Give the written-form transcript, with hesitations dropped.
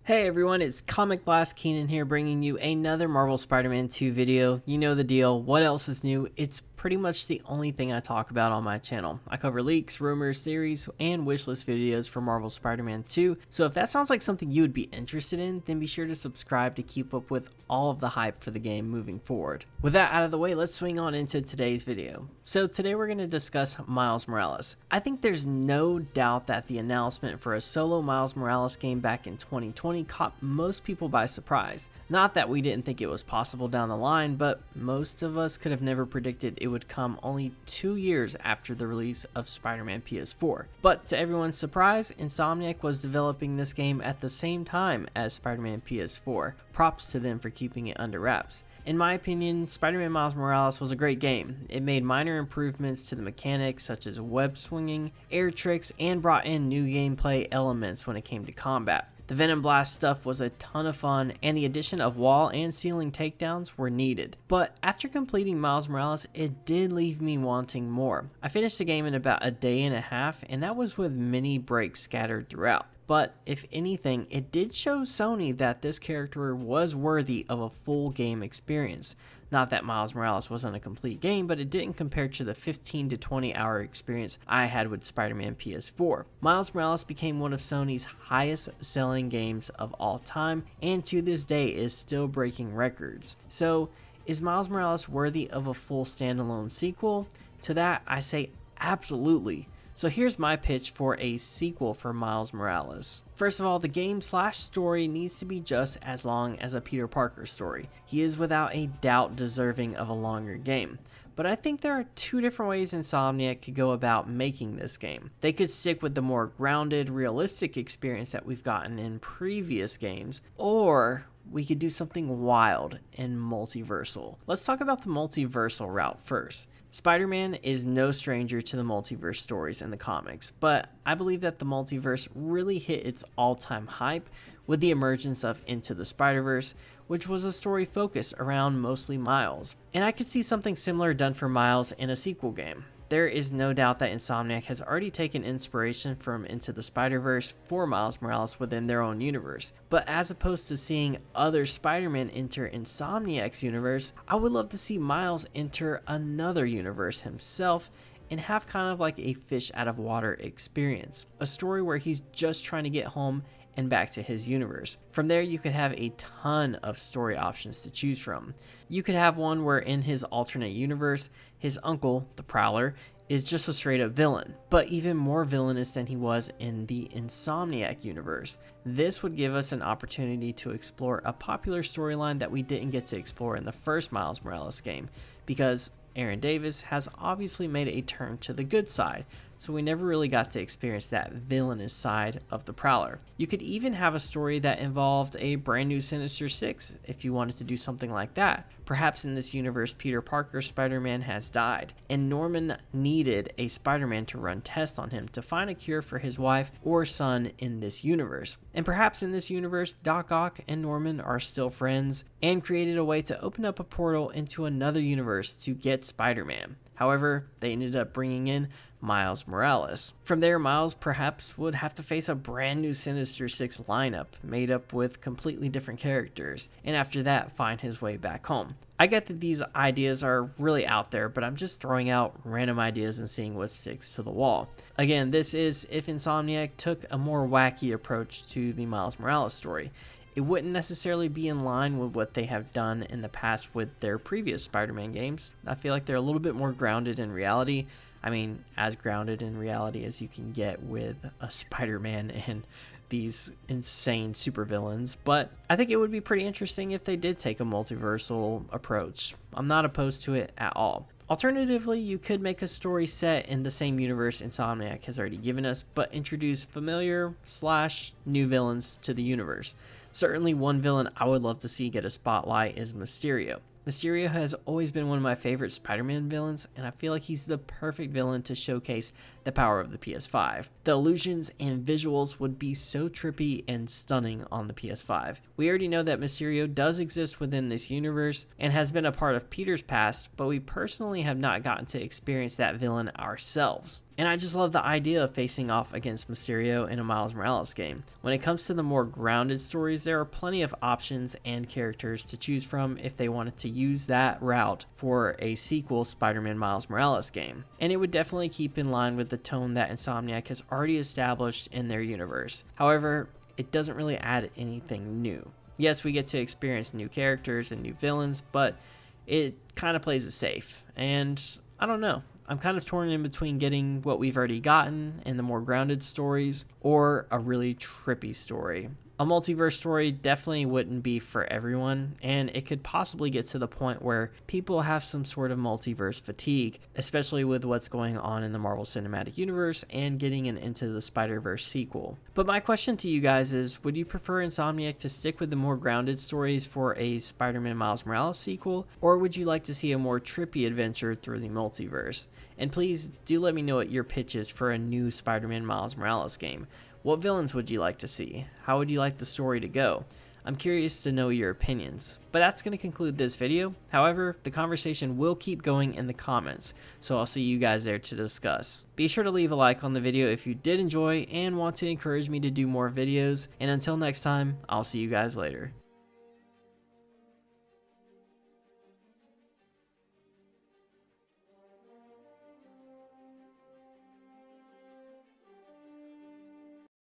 Hey everyone, it's Comic Blast Keenan here bringing you another Marvel Spider-Man 2 video. You know the deal. What else is new? It's pretty much the only thing I talk about on my channel. I cover leaks, rumors, theories, and wishlist videos for Marvel Spider-Man 2. So if that sounds like something you would be interested in, then be sure to subscribe to keep up with all of the hype for the game moving forward. With that out of the way, let's swing on into today's video. So today we're going to discuss Miles Morales. I think there's no doubt that the announcement for a solo Miles Morales game back in 2020 caught most people by surprise. Not that we didn't think it was possible down the line, but most of us could have never predicted it would come only 2 years after the release of Spider-Man PS4. But to everyone's surprise, Insomniac was developing this game at the same time as Spider-Man PS4. Props to them for keeping it under wraps. In my opinion, Spider-Man Miles Morales was a great game. It made minor improvements to the mechanics such as web swinging, air tricks, and brought in new gameplay elements when it came to combat. The Venom Blast stuff was a ton of fun, and the addition of wall and ceiling takedowns were needed. But after completing Miles Morales, it did leave me wanting more. I finished the game in about a day and a half, and that was with many breaks scattered throughout. But if anything, it did show Sony that this character was worthy of a full game experience. Not that Miles Morales wasn't a complete game, but it didn't compare to the 15 to 20 hour experience I had with Spider-Man PS4. Miles Morales became one of Sony's highest selling games of all time, and to this day is still breaking records. So, is Miles Morales worthy of a full standalone sequel? To that, I say absolutely. So here's my pitch for a sequel for Miles Morales. First of all, the game/story needs to be just as long as a Peter Parker story. He is without a doubt deserving of a longer game. But I think there are two different ways Insomniac could go about making this game. They could stick with the more grounded, realistic experience that we've gotten in previous games, or we could do something wild and multiversal. Let's talk about the multiversal route first. Spider-Man is no stranger to the multiverse stories in the comics, but I believe that the multiverse really hit its all-time hype with the emergence of Into the SpiderVerse, which was a story focused around mostly Miles. And I could see something similar done for Miles in a sequel game. There is no doubt that Insomniac has already taken inspiration from Into the Spider-Verse for Miles Morales within their own universe. But as opposed to seeing other Spider-Man enter Insomniac's universe, I would love to see Miles enter another universe himself and have kind of like a fish out of water experience. A story where he's just trying to get home and back to his universe. From there, you could have a ton of story options to choose from. You could have one where in his alternate universe, his uncle, the Prowler, is just a straight up villain, but even more villainous than he was in the Insomniac universe. This would give us an opportunity to explore a popular storyline that we didn't get to explore in the first Miles Morales game, because Aaron Davis has obviously made a turn to the good side, so we never really got to experience that villainous side of the Prowler. You could even have a story that involved a brand new Sinister Six if you wanted to do something like that. Perhaps in this universe, Peter Parker's Spider-Man has died, and Norman needed a Spider-Man to run tests on him to find a cure for his wife or son in this universe. And perhaps in this universe, Doc Ock and Norman are still friends and created a way to open up a portal into another universe to get Spider-Man. However, they ended up bringing in Miles Morales. From there, Miles perhaps would have to face a brand new Sinister Six lineup made up with completely different characters, and after that find his way back home. I get that these ideas are really out there, but I'm just throwing out random ideas and seeing what sticks to the wall. Again, this is if Insomniac took a more wacky approach to the Miles Morales story. It wouldn't necessarily be in line with what they have done in the past with their previous Spider-Man games. I feel like they're a little bit more grounded in reality. I mean, as grounded in reality as you can get with a Spider-Man and these insane supervillains. But I think it would be pretty interesting if they did take a multiversal approach. I'm not opposed to it at all. Alternatively, you could make a story set in the same universe Insomniac has already given us, but introduce familiar/new villains to the universe. Certainly one villain I would love to see get a spotlight is Mysterio. Mysterio has always been one of my favorite Spider-Man villains, and I feel like he's the perfect villain to showcase the power of the PS5. The illusions and visuals would be so trippy and stunning on the PS5. We already know that Mysterio does exist within this universe and has been a part of Peter's past, but we personally have not gotten to experience that villain ourselves. And I just love the idea of facing off against Mysterio in a Miles Morales game. When it comes to the more grounded stories, there are plenty of options and characters to choose from if they wanted to use that route for a sequel Spider-Man Miles Morales game. And it would definitely keep in line with the tone that Insomniac has already established in their universe. However, it doesn't really add anything new. Yes, we get to experience new characters and new villains, but it kind of plays it safe. And I don't know. I'm kind of torn in between getting what we've already gotten in the more grounded stories or a really trippy story. A multiverse story definitely wouldn't be for everyone, and it could possibly get to the point where people have some sort of multiverse fatigue, especially with what's going on in the Marvel Cinematic Universe and getting into the SpiderVerse sequel. But my question to you guys is, would you prefer Insomniac to stick with the more grounded stories for a Spider-Man Miles Morales sequel, or would you like to see a more trippy adventure through the multiverse? And please do let me know what your pitch is for a new Spider-Man Miles Morales game. What villains would you like to see? How would you like the story to go? I'm curious to know your opinions. But that's going to conclude this video. However, the conversation will keep going in the comments, so I'll see you guys there to discuss. Be sure to leave a like on the video if you did enjoy and want to encourage me to do more videos. And until next time, I'll see you guys later.